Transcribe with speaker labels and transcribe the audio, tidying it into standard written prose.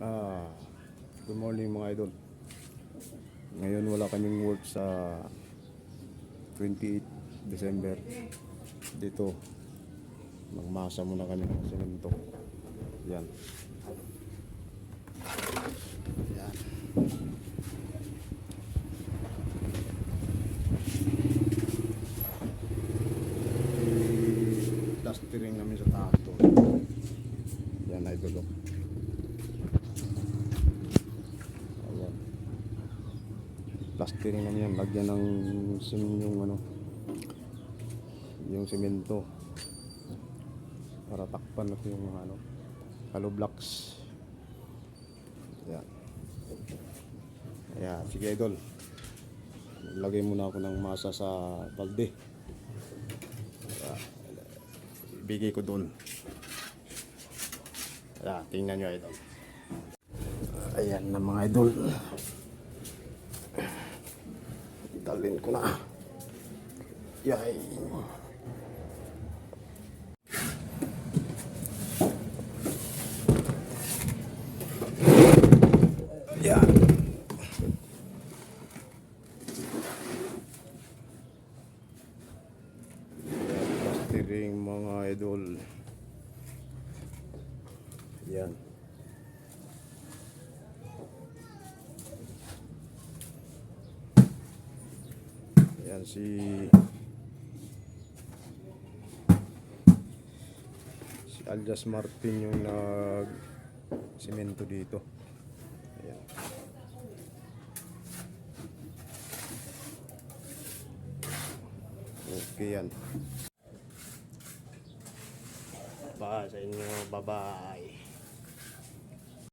Speaker 1: Ah, Good morning mga idol. Ngayon wala kaming work sa 28 December. Dito, magmasa muna kami ng semento. Yan. Yan. I-plastering namin sa taas to. Yan idol. Plastering naman yan, lagyan ng yung semento para takpan natin yung hollow blocks. Yan. Ayan, sige idol, lagay muna ako ng masa sa balde. Ibigay ko doon. Ayan, tingnan nyo idol. Ayan na mga idol, dalhin ko na. Yay. Yan. Plastering mga idol. Yan. Yan si Alias Martin yung nag semento dito. Ayan. Okay yan. Bye sa inyo. Bye bye.